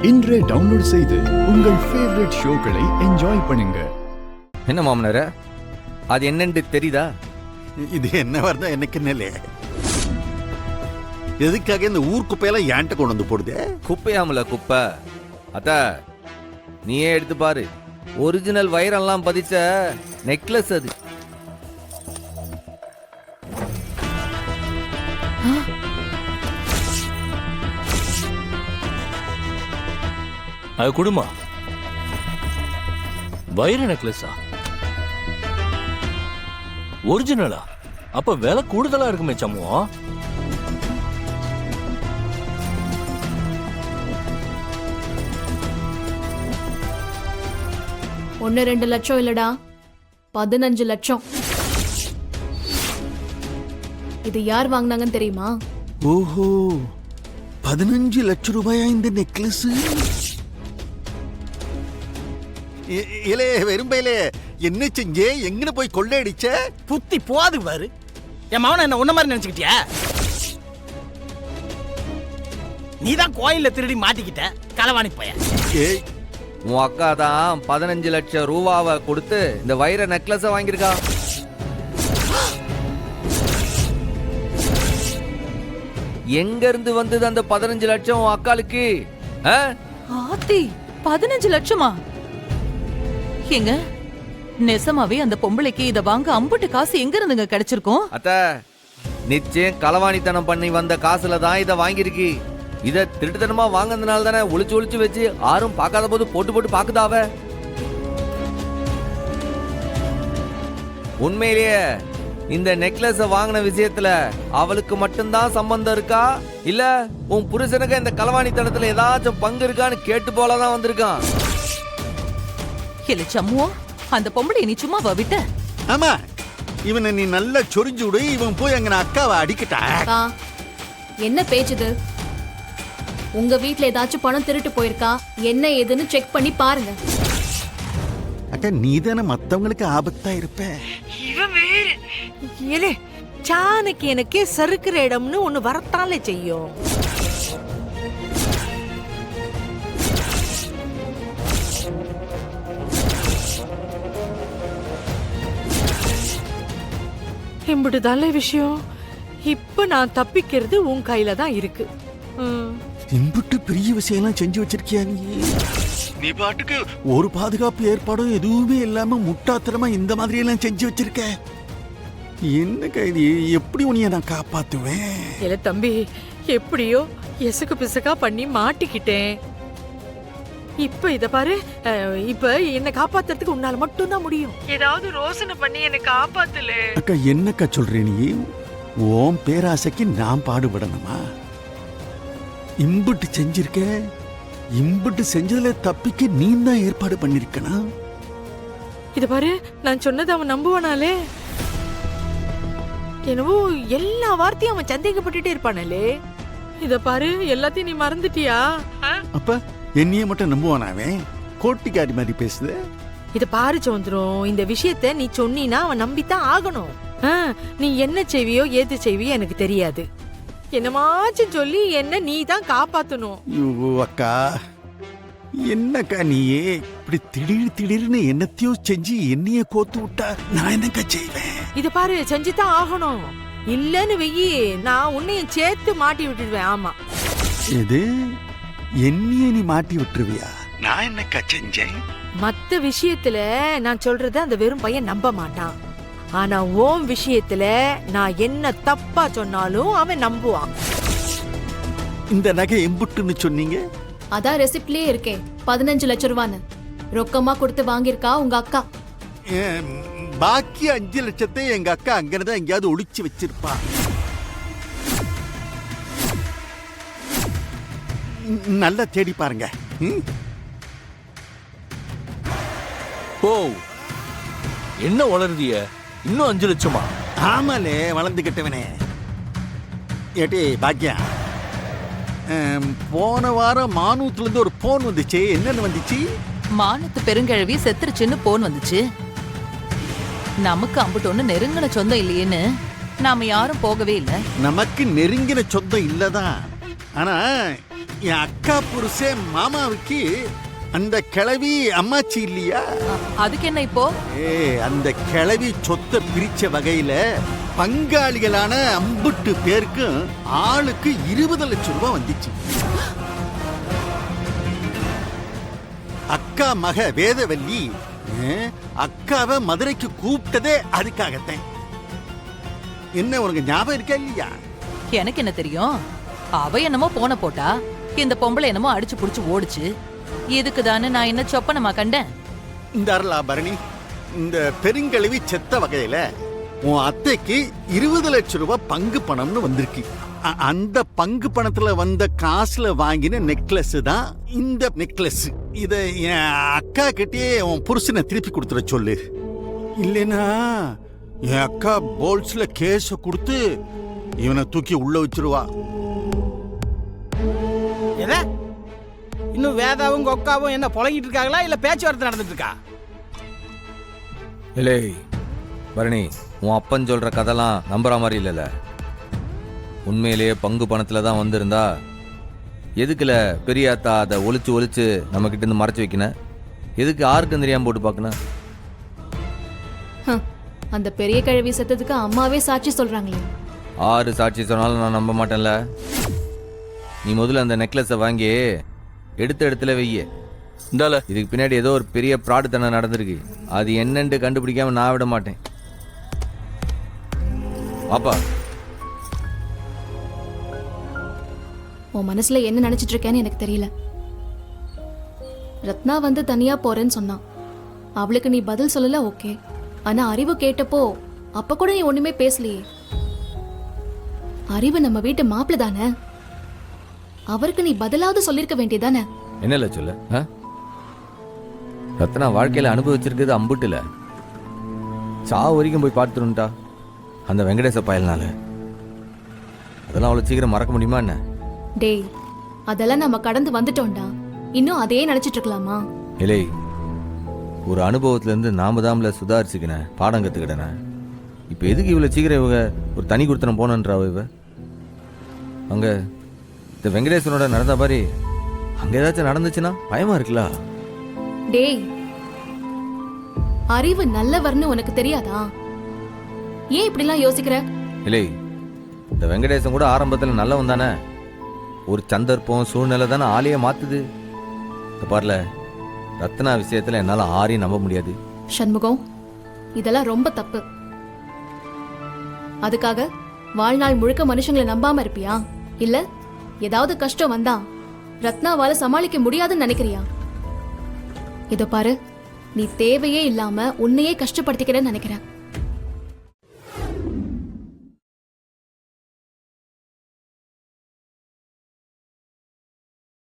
இன்றே டவுன்லோட் செய்து உங்கள் ஃபேவரட் ஷோக்களை என்ஜாய் பண்ணுங்க. என்ன மாமனார, அது என்னன்னு தெரியுதா? இது என்ன வருதா எனக்கு என்னலே? எதுக்காக இந்த ஊர் குப்பையெல்லாம் ஏன்ட்ட கொண்டு வந்து போடுது? குப்பையாமல குப்பை அத்த, நீயே எடுத்து பாரு. ஒரிஜினல் வைரெல்லாம் பதிச்ச நெக்லஸ் அது. அது குடுமா வைர நெக்லஸா? ஒரிஜினலா? அப்ப விலை கூடுதலா இருக்குமே சம்முவம். ஒன்னு 2 லட்சம் இல்லடா, 15 லட்சம். இது யார் வாங்கினாங்கன்னு தெரியுமா? ஓஹோ, 15 லட்சம் ரூபாயா இந்த நெக்லஸ்? இலே வெறும்பையிலே என்ன செஞ்சே? எங்கன்னு போய் கொள்ளையடிச்ச? புத்தி போது பாரு. என் மவன என்ன உன்ன மாதிரி நினைச்சுக்கிட்டியா? நீதான் கோயில்ல திருடி மாட்டிக்கிட்ட களவாணி பைய. ஏய், உன் அக்கா தான் 15 லட்சம் ரூபாவை கொடுத்து இந்த வைர நெக்லஸ வாங்கியிருக்கா. எங்க இருந்து வந்தது அந்த 15 லட்சம் உன் அக்காளுக்கு? ஆத்தி, 15 லட்சமா? ஏங்க, நெசமாவே அந்த பொம்பளைக்கு இத வாங்க அம்புட்டு காசு எங்க இருந்துங்க கிடைச்சிருக்கும்? அத்த, நிச்சயம் களவாணித்தனம் பண்ணி வந்த காசுல தான் இத வாங்கியிருக்கு. இத திருட்டுத்தனமா வாங்கினதுனால தானே ஒளிச்சு ஒளிச்சு வச்சு யாரும் பார்க்காத போது போட்டு போட்டு பாக்குதாவ. உண்மையிலேயே இந்த நெக்லஸ வாங்கின விஷயத்துல அவளுக்கு மட்டும்தான் சம்பந்தம் இருக்கா, இல்ல உன் புருஷனுக்கு இந்த களவாணித்தனத்துல ஏதாச்சும் பங்கு இருக்கான்னு கேட்டு போலதான் வந்திருக்கான். இல்ல சம்முவோ, அந்த பொம்பளை நீ சும்மாவா விட்ட? ஆமா, இவனை நீ நல்லா சொரிஞ்சு விடு. இவன் போய் அங்க அக்காவை அடிக்கட்டா? என்ன பேச்சுது? உங்க வீட்ல ஏதாச்சும் பணம் திருட்டு போயிருக்கா என்ன ஏதுன்னு செக் பண்ணி பாருங்க. அக்கா, நீ தானே மத்தவங்களுக்கு ஆபத்தா இருப்ப. இவன் வேறு சாணக்கு எனக்கே சறுக்கிற இடம்னு ஒண்ணு வரத்தாலே செய்யும். இம்புடுதால விஷயம். இப்ப நான் தப்பிக்கிறது உன் கையில தான் இருக்கு. இம்புட்டு பெரிய விஷயம்லாம் செஞ்சு வச்சிருக்கியா நீ? நீ பாட்டுக்கு ஒரு பாதுகாப்பு ஏற்பாடும் எதுவுமே இல்லாம முட்டாத்தனமா இந்த மாதிரி எல்லாம் செஞ்சு வச்சிருக்க. என்ன கைதி, எப்படி உன்னைய நான் காப்பாத்துவேன்? இல்ல தம்பி, எப்படியோ எசுக்கு பிசக்கா பண்ணி மாட்டிக்கிட்டேன். இப்ப இத பாரு, இப்ப என்ன காப்பாத்துறதுக்கு உன்னால மட்டும் தான் முடியும். ஏதாவது ரோசனை பண்ணி என்ன காப்பாத்துல. அக்கா, என்னக்கா சொல்ற நீ? ஓம் பேராசைக்கு நான் பாடுபடணுமா? இம்புட்டு செஞ்சிருக்க. இம்புட்டு செஞ்சதுல தப்பிக்க நீ தான் ஏற்பாடு பண்ணிருக்கணும். இத பாரு, நான் சொன்னதை அவன் நம்புவானாலே? என்னவோ எல்லா வார்த்தையும் அவன் சந்தேகப்பட்டுட்டே இருப்பானே. இத பாரு, எல்லாத்தையும் நீ மறந்துட்டியா? அப்ப என்னைய மட்டும் நம்புவானாவே? கோட்டிக்காரி மாதிரி பேசுது. இத பாரு சௌந்தரம், இந்த விஷயத்த நீ சொன்னீனா அவன் நம்பித்தான் ஆகணும். நீ என்ன செய்வியோ ஏது செய்வியோ எனக்கு தெரியாது. என்னமாச்சும் சொல்லி என்ன நீ தான் காப்பாத்தணும். ஐயோ அக்கா, என்னக்கா நீயே இப்படி திடீர்னு என்னத்தையோ செஞ்சு என்னைய கோத்து விட்டா நான் என்னக்கா செய்வேன்? இத பாரு, செஞ்சுதான் ஆகணும். இல்லன்னு வெயி, நான் உன்னையும் சேர்த்து மாட்டி விட்டுடுவேன். ஆமா, எது? என்னைய நீ மாட்டி விட்டுருவியா? நான் என்னக்கா செஞ்சேன்? மத்த விஷயத்துல நான் சொல்றத அந்த வெறும் பையன் நம்ப மாட்டான். ஆனா ஓம் விஷயத்துல நான் என்ன தப்பா சொன்னாலும் அவன் நம்புவான். இந்த நகை எம்புட்டுன்னு சொன்னீங்க? அதான் ரெசிப்ட்லயே இருக்கே, 15 லட்சம் ரூபான்னு. ரொக்கமா கொடுத்து வாங்கியிருக்கா உங்க அக்கா. பாக்கி 5 லட்சத்தை எங்க அக்கா அங்கதான் எங்கேயாவது ஒளிச்சு வச்சிருப்பா. நல்லா தேடி பாருங்க. ஓ, என்ன வளருதிய? இன்னும் 5 லட்சமா? ஆமாலே, வளர்ந்துகிட்டவனே. ஏட்டி பாக்கியா, போன வாரம் மானூத்துல இருந்து ஒரு போன் வந்துச்சு. என்னன்னு வந்துச்சு? மானத்து பெருங்கிழவி செத்துருச்சுன்னு போன் வந்துச்சு. நமக்கு அம்புட்டொன்னு நெருங்கின சொந்தம் இல்லையேன்னு நாம யாரும் போகவே இல்லை. நமக்கு நெருங்கின சொந்தம் இல்லதான். ஆனா என் அக்கா புருஷன் மாமாவுக்கு அந்த கிழவி அம்மாச்சி இல்லையா? அதுக்கு என்ன இப்போ? அந்த கிழவி சொத்தை பிரிச்ச வகையில பங்காளிகளான அம்புட்டு பேருக்கும் ஆளுக்கு 20 லட்சம் ரூபாய் வந்துச்சு. அக்கா மக வேதவல்லி அக்காவை மதுரைக்கு கூப்பிட்டதே அதுக்காகத்தான். என்ன உனக்கு ஞாபகம் இருக்கா இல்லையா? எனக்கு என்ன தெரியும்? அவ என்னமோ போன போட்டா, இந்த பொம்பளை என்னமோ அடிச்சு புடிச்சு ஓடுச்சு. இதுக்கு தானே நான் என்ன சொப்பனமா கண்டேன்? இந்த பரணி, இந்த பெருங்கிழவி செத்த வகையில உன் அத்தைக்கு 20 லட்சம் ரூபாய் பங்கு பணம்னு வந்திருக்கு. அந்த பங்கு பணத்துல வந்த காசுல வாங்கின நெக்லஸ் தான் இந்த நெக்லஸ். இத என் அக்கா கிட்டே உன் புருஷனை திருப்பி கொடுத்துட சொல்லு. இல்லைனா என் அக்கா போல்ஸ்ல கேஸ கொடுத்து இவனை தூக்கி உள்ள வச்சிருவா. எத? இன்னும் வேதாவும் கொக்காவும் என்ன புலங்கிட்டு இருக்காங்களா இல்ல பேச்சுவார்த்தை நடந்துட்டு இருக்கா? இல்லை பரணி, உன் அப்பன் சொல்ற கதைலாம் நம்புற மாதிரி இல்லைல்ல. உண்மையிலேயே பங்கு பணத்துல தான் வந்திருந்தா எதுக்குல பெரியாத்தா அதை ஒளிச்சு நம்ம கிட்ட இருந்து மறைச்சு வைக்கணும்? எதுக்கு யாருக்கும் தெரியாம போட்டு பார்க்கணும்? அந்த பெரிய கிழவி செத்ததுக்கு அம்மாவே சாட்சி சொல்றாங்களே. 6 சாட்சி சொன்னாலும் நான் நம்ப மாட்டேன்ல. நீ முதல்ல அந்த நெக்லஸை வாங்கி எடுத்த இடத்துல வெய்ய. இந்தால இதுக்கு பின்னாடி ஏதோ ஒரு பெரிய பிராடுத்தனம் நடந்திருக்கு. அது என்னன்னு கண்டுபிடிக்காம நான் விட மாட்டேன். பாப்பா, உன் மனசுல என்ன நினைச்சிட்டு இருக்கேன்னு எனக்கு தெரியல. ரத்னா வந்து தனியா போறேன்னு சொன்னான். அவளுக்கு நீ பதில் சொல்லல, ஓகே. ஆனா அறிவு கேட்டப்போ அப்ப கூட நீ ஒண்ணுமே பேசலையே. அறிவு நம்ம வீட்டு மாப்பிள்ள தானே, அவருக்கு நீ பதிலாவது சொல்லிருக்க வேண்டியதானே? என்னல சொல்ல? ரத்னா வாழ்க்கையில அனுபவிச்சிருக்கிறது அம்புட்டுல. சாவு வரைக்கும் போய் பார்த்துருண்டா அந்த வெங்கடேச பயல்னால. அதெல்லாம் அவ்வளவு சீக்கிரம் மறக்க முடியுமா என்ன? டேய், அதெல்லாம் நம்ம கடந்து வந்துட்டோம்டா. இன்னும் அதையே நினைச்சிட்டு இருக்கலாமா? இல்லை, ஒரு அனுபவத்துல இருந்து நாம தாம்ல சுதாரிச்சுக்கினேன், பாடம் கத்துக்கிட்டேன. இப்ப எதுக்கு இவ்வளவு சீக்கிரம் இவங்க ஒரு தனி கொடுத்தனம் போனன்றாவ? இவ அங்க இந்த வெங்கடேசனோட நடந்த மாதிரி அங்க ஏதாச்சும் நடந்துச்சுன்னா பயமா இருக்குல்ல? டேய், அறிவு நல்லவர்னு உனக்கு தெரியாதா? ஏன் இப்படிலாம் யோசிக்கிற? இல்லை, இந்த வெங்கடேசன் கூட ஆரம்பத்துல நல்லவன் தானே. ஒரு சந்தர்ப்பம் சூழ்நிலை தானே ஆளையே மாத்துது. பாருல, ரத்னா விஷயத்துல என்னால ஆரையும் நம்ப முடியாது. சண்முகம், இதெல்லாம் ரொம்ப தப்பு. அதுக்காக வாழ்நாள் முழுக்க மனுஷங்களை நம்பாம இருப்பியா? இல்ல ஏதாவது கஷ்டம் வந்தா ரத்னாவால சமாளிக்க முடியாதுன்னு நினைக்கிறியா? இதோ பாரு, நீ தேவையே இல்லாம உன்னையே கஷ்டப்படுத்திக்கிறேன்னு நினைக்கிறேன்.